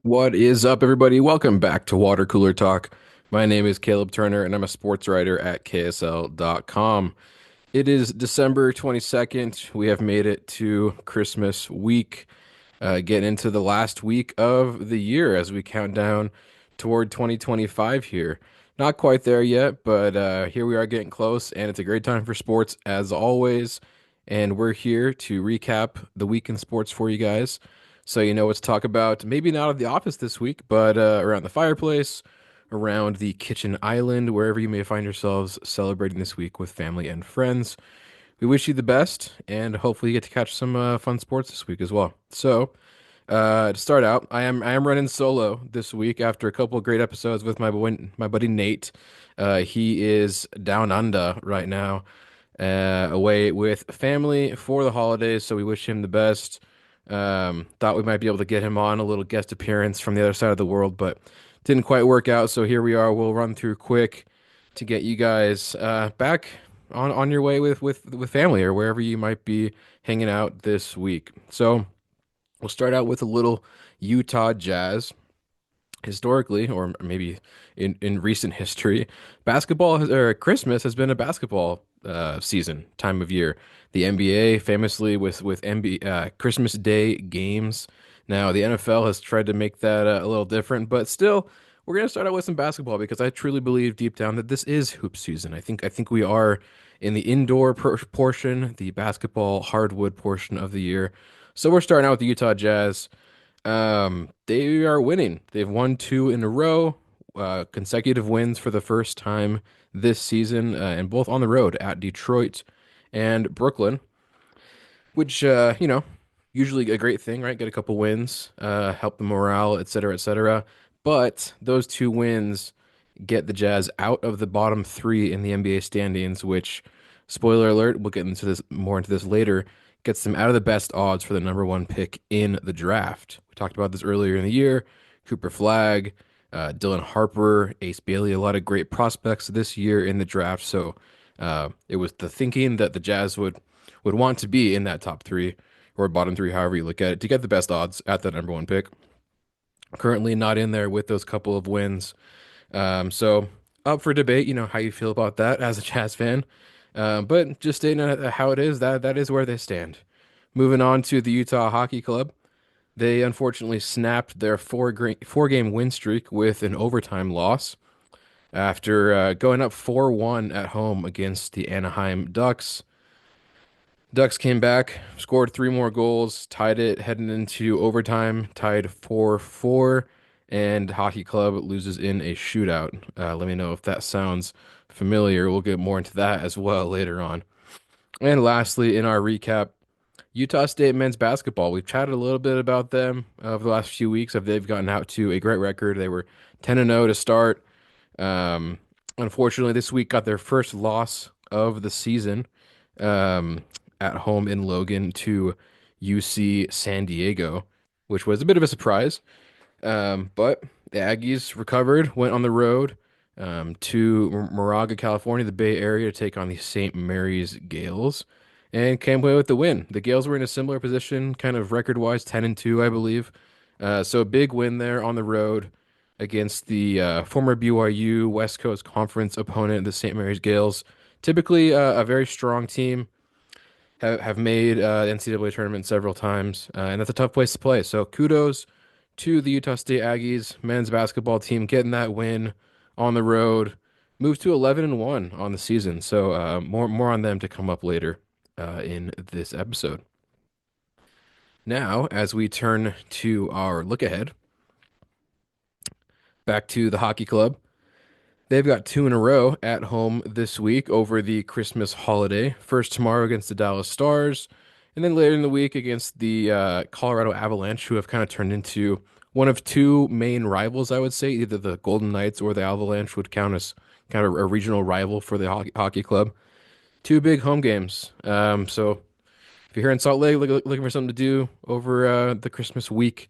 What is up, everybody? Welcome back to Water Cooler Talk. My name is Caleb Turner, and I'm a sports writer at KSL.com. It is December 22nd. We have made it to Christmas week, getting into the last week of the year as we count down toward 2025 here. Not quite there yet, but here we are getting close, and it's a great time for sports as always. And we're here to recap the week in sports for you guys. So you know what to talk about. Maybe not at the office this week, but around the fireplace, around the kitchen island, wherever you may find yourselves celebrating this week with family and friends. We wish you the best, and hopefully you get to catch some fun sports this week as well. So, to start out, I am running solo this week after a couple of great episodes with my buddy Nate. He is down under right now, away with family for the holidays. So we wish him the best. Thought we might be able to get him on a little guest appearance from the other side of the world, but didn't quite work out. So here we are. We'll run through quick to get you guys back on your way with family or wherever you might be hanging out this week. So we'll start out with a little Utah Jazz. Historically, or maybe in recent history, or Christmas has been a basketball season time of year. The NBA famously with Christmas Day games. Now the NFL has tried to make that a little different, but still, we're gonna start out with some basketball because I truly believe deep down that this is hoop season. I think we are in the indoor portion, the basketball hardwood portion of the year. So we're starting out with the Utah Jazz. They are winning. They've won two in a row, consecutive wins for the first time this season, and both on the road at Detroit and Brooklyn, which, usually a great thing, right? Get a couple wins, help the morale, et cetera, et cetera. But those two wins get the Jazz out of the bottom three in the NBA standings, which, spoiler alert, we'll get into this more into this later, gets them out of the best odds for the number one pick in the draft. We talked about this earlier in the year. Cooper Flagg, Dylan Harper, Ace Bailey, a lot of great prospects this year in the draft. So it was the thinking that the Jazz would want to be in that top three or bottom three, however you look at it, to get the best odds at that number one pick. Currently not in there with those couple of wins. So up for debate, how you feel about that as a Jazz fan. But just stating how it is, that is where they stand. Moving on to the Utah Hockey Club. They unfortunately snapped their four-game win streak with an overtime loss after going up 4-1 at home against the Anaheim Ducks. Ducks came back, scored three more goals, tied it heading into overtime, tied 4-4, and Hockey Club loses in a shootout. Let me know if that sounds familiar. We'll get more into that as well later on. And lastly, in our recap, Utah State men's basketball. We've chatted a little bit about them over the last few weeks. They've gotten out to a great record. They were 10-0 to start. Um, Unfortunately, this week got their first loss of the season um, at home in Logan to UC San Diego, which was a bit of a surprise. But the Aggies recovered, went on the road to Moraga, California, the Bay Area, to take on the St. Mary's Gales, and came away with the win. The Gales were in a similar position, kind of record-wise, 10-2, I believe. So a big win there on the road against the former BYU West Coast Conference opponent, the St. Mary's Gales. Typically a very strong team, have made NCAA tournament several times, and that's a tough place to play. So kudos to the Utah State Aggies men's basketball team getting that win on the road. Moved to 11-1 on the season. So more on them to come up later in this episode. Now, as we turn to our look ahead, back to the hockey club. They've got two in a row at home this week over the Christmas holiday. First tomorrow against the Dallas Stars, and then later in the week against the Colorado Avalanche, who have kind of turned into one of two main rivals, I would say. Either the Golden Knights or the Avalanche would count as kind of a regional rival for the hockey club. Two big home games. So if you're here in Salt Lake looking for something to do over the Christmas week,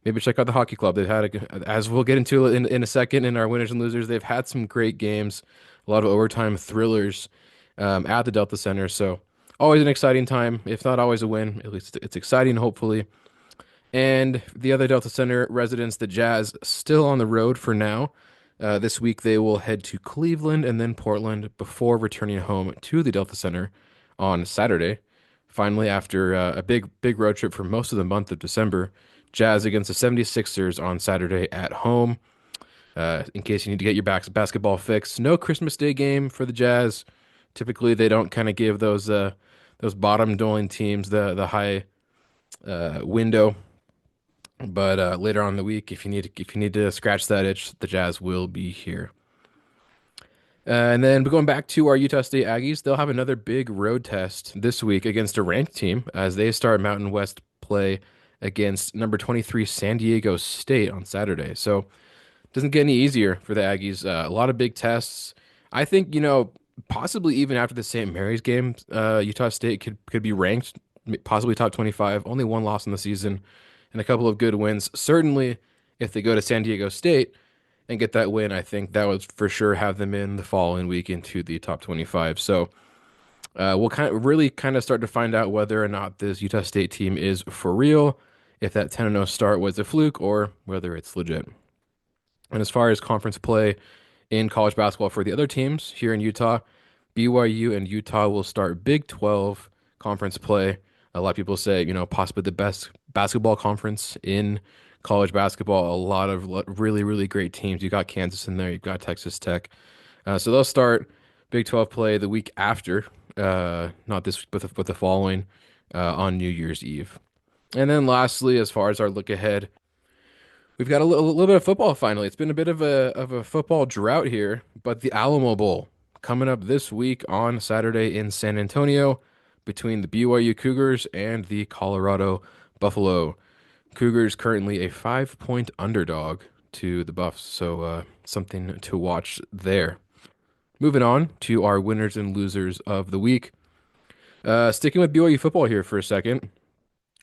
maybe check out the hockey club. They've had, as we'll get into in a second in our winners and losers, they've had some great games, a lot of overtime thrillers at the Delta Center. So always an exciting time, if not always a win. At least it's exciting, hopefully. And the other Delta Center residents, the Jazz, still on the road for now. This week they will head to Cleveland and then Portland before returning home to the Delta Center on Saturday. Finally, after a big road trip for most of the month of December, Jazz against the 76ers on Saturday at home. In case you need to get your basketball fix, no Christmas Day game for the Jazz. Typically, they don't kind of give those bottom dwelling teams the high window, but later on in the week, if you need to scratch that itch, the Jazz will be here. And then going back to our Utah State Aggies, they'll have another big road test this week against a ranked team as they start Mountain West play against number 23 San Diego State on Saturday. So doesn't get any easier for the Aggies. A lot of big tests. I think, possibly even after the St. Mary's game, Utah State could be ranked, possibly top 25. Only one loss in the season and a couple of good wins. Certainly, if they go to San Diego State and get that win, I think that would for sure have them in the following week into the top 25. So we'll kind of start to find out whether or not this Utah State team is for real, if that 10-0 start was a fluke, or whether it's legit. And as far as conference play in college basketball for the other teams here in Utah, BYU and Utah will start Big 12 conference play. A lot of people say, possibly the best basketball conference in college basketball. A lot of really, really great teams. You got Kansas in there, you've got Texas Tech. So they'll start Big 12 play the week after, not this week, but the following on New Year's Eve. And then lastly, as far as our look ahead, we've got a little bit of football finally. It's been a bit of a football drought here, but the Alamo Bowl coming up this week on Saturday in San Antonio between the BYU Cougars and the Colorado Buffalo. Cougars currently a 5-point underdog to the Buffs, so something to watch there. Moving on to our winners and losers of the week. Sticking with BYU football here for a second.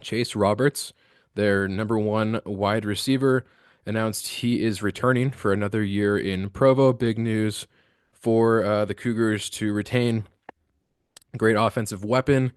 Chase Roberts, their number one wide receiver, announced he is returning for another year in Provo. Big news for the Cougars to retain a great offensive weapon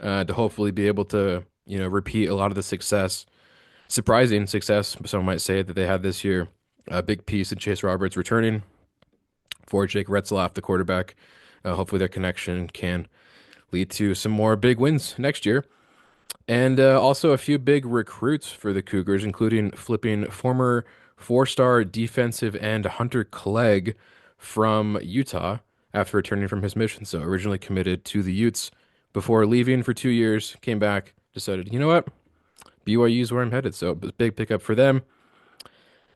to hopefully be able to, repeat a lot of the surprising success, some might say, that they had this year. A big piece of Chase Roberts returning for Jake Retzlaff, the quarterback. Hopefully their connection can lead to some more big wins next year. And also a few big recruits for the Cougars, including flipping former four-star defensive end Hunter Clegg from Utah after returning from his mission. So originally committed to the Utes before leaving for 2 years, came back, decided, you know what, BYU is where I'm headed. So big pickup for them.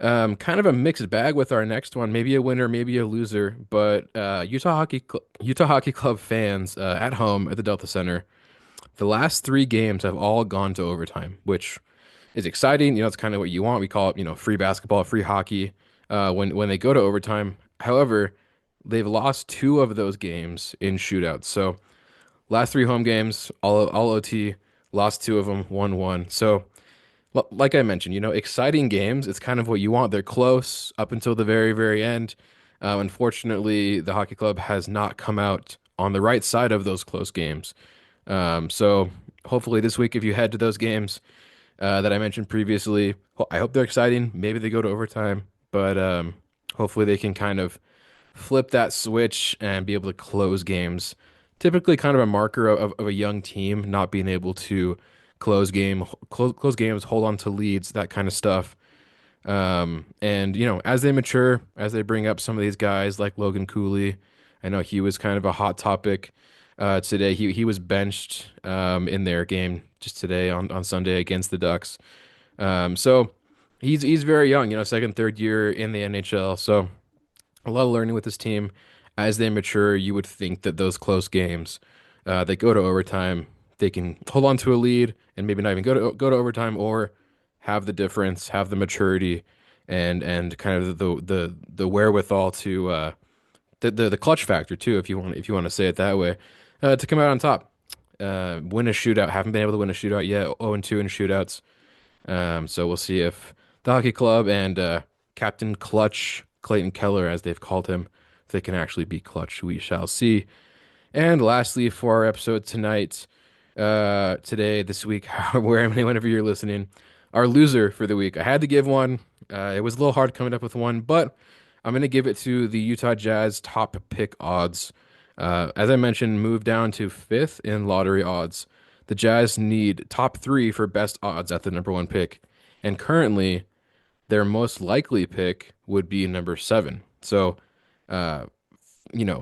Kind of a mixed bag with our next one, maybe a winner, maybe a loser. But Utah Hockey Club fans at home at the Delta Center, the last three games have all gone to overtime, which is exciting. It's kind of what you want. We call it, free basketball, free hockey, when they go to overtime. However, they've lost two of those games in shootouts. So last three home games, all OT, lost two of them, won one. So like I mentioned, exciting games. It's kind of what you want. They're close up until the very, very end. Unfortunately, the hockey club has not come out on the right side of those close games. So hopefully this week, if you head to those games that I mentioned previously, I hope they're exciting. Maybe they go to overtime, but hopefully they can kind of flip that switch and be able to close games. Typically, kind of a marker of a young team not being able to close games, hold on to leads, that kind of stuff. And as they mature, as they bring up some of these guys like Logan Cooley, I know he was kind of a hot topic today. He was benched in their game just today on Sunday against the Ducks. So he's very young, second, third year in the NHL. So a lot of learning with this team. As they mature, you would think that those close games, they go to overtime, they can hold on to a lead and maybe not even go to overtime, or have the difference, have the maturity, and kind of the wherewithal to the clutch factor too, if you want to say it that way, to come out on top, win a shootout. Haven't been able to win a shootout yet. 0-2 in shootouts. So we'll see if the hockey club and Captain Clutch Clayton Keller, as they've called him, if they can actually be clutch. We shall see. And lastly, for our episode tonight, today, this week, whenever you're listening, our loser for the week. I had to give one. It was a little hard coming up with one, but I'm going to give it to the Utah Jazz top pick odds. As I mentioned, moved down to fifth in lottery odds. The Jazz need top three for best odds at the number one pick. And currently, their most likely pick would be number seven. So, uh,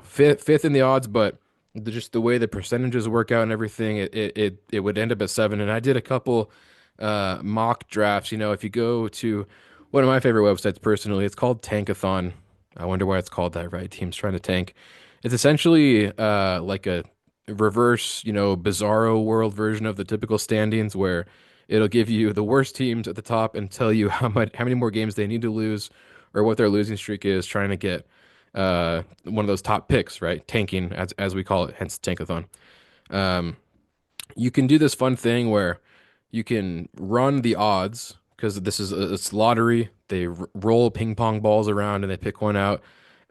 fifth in the odds, but just the way the percentages work out and everything, it would end up at seven. And I did a couple mock drafts. If you go to one of my favorite websites personally, it's called Tankathon. I wonder why it's called that, right? Teams trying to tank. It's essentially like a reverse, bizarro world version of the typical standings where it'll give you the worst teams at the top and tell you how many more games they need to lose or what their losing streak is, trying to get one of those top picks, right? Tanking, as we call it, hence Tankathon. Um, you can do this fun thing where you can run the odds because it's lottery. They roll ping pong balls around and they pick one out.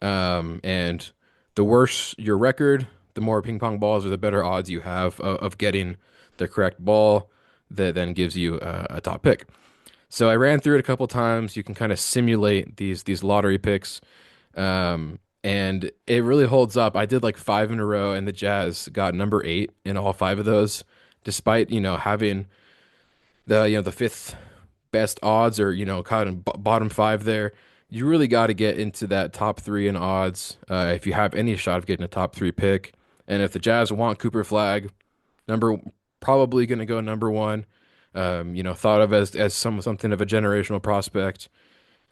And the worse your record, the more ping pong balls or the better odds you have of getting the correct ball that then gives you a top pick. So I ran through it a couple times. You can kind of simulate these lottery picks. And it really holds up. I did like five in a row, and the Jazz got number eight in all five of those, despite, having the fifth best odds or, kind of bottom five there. You really got to get into that top three in odds if you have any shot of getting a top three pick. And if the Jazz want Cooper Flag, number probably going to go number one. Thought of as something of a generational prospect.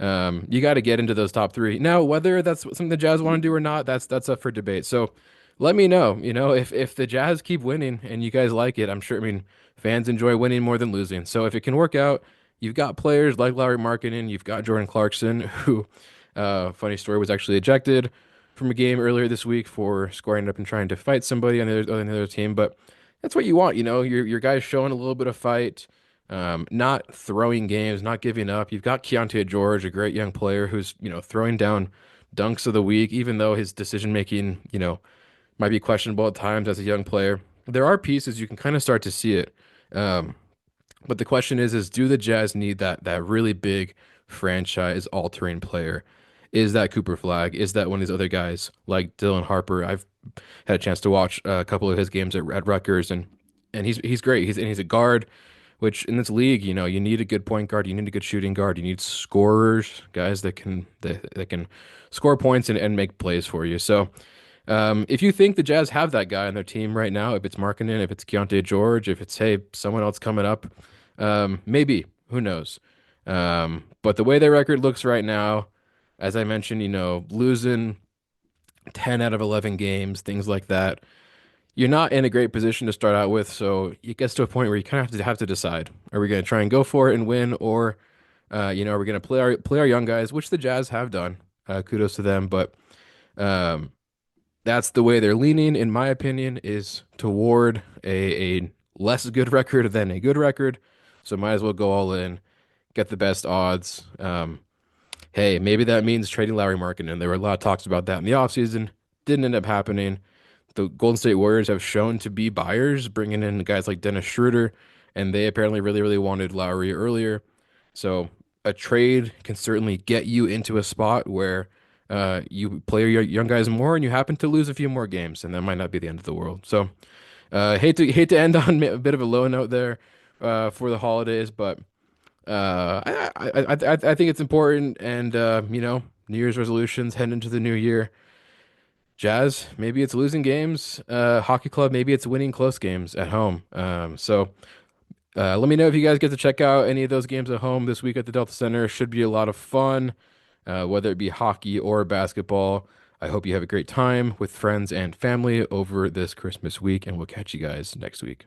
You got to get into those top three. Now, whether that's something the Jazz want to do or not, that's up for debate. So let me know, if the Jazz keep winning and you guys like it, I'm sure, I mean, fans enjoy winning more than losing. So if it can work out, you've got players like Larry Markkinen, you've got Jordan Clarkson, who, funny story, was actually ejected from a game earlier this week for scoring up and trying to fight somebody on the other team. But that's what you want, your guys showing a little bit of fight. Not throwing games, not giving up. You've got Keontae George, a great young player who's, throwing down dunks of the week, even though his decision making, might be questionable at times as a young player. There are pieces you can kind of start to see it. Um, but the question is do the Jazz need that really big franchise altering player? Is that Cooper Flag? Is that one of these other guys like Dylan Harper? I've had a chance to watch a couple of his games at Rutgers, and he's great. He's a guard, which in this league, you need a good point guard, you need a good shooting guard, you need scorers, guys that can score points and make plays for you. So if you think the Jazz have that guy on their team right now, if it's Markkinen, if it's Keontae George, if it's hey someone else coming up, maybe, who knows? But the way their record looks right now, as I mentioned, losing 10 out of 11 games, things like that, you're not in a great position to start out with. So it gets to a point where you kind of have to decide: are we going to try and go for it and win, or are we going to play our young guys, which the Jazz have done? Kudos to them, but um, that's the way they're leaning, in my opinion, is toward a less good record than a good record. So might as well go all in, get the best odds. Hey, maybe that means trading Larry Markkinen. There were a lot of talks about that in the offseason. Didn't end up happening. The Golden State Warriors have shown to be buyers, bringing in guys like Dennis Schroeder, and they apparently really, really wanted Lowry earlier. So a trade can certainly get you into a spot where you play your young guys more, and you happen to lose a few more games, and that might not be the end of the world. So hate to end on a bit of a low note there for the holidays, but I think it's important, and New Year's resolutions heading into the new year. Jazz, maybe it's losing games. Hockey club, maybe it's winning close games at home. So let me know if you guys get to check out any of those games at home this week at the Delta Center. Should be a lot of fun, whether it be hockey or basketball. I hope you have a great time with friends and family over this Christmas week, and we'll catch you guys next week.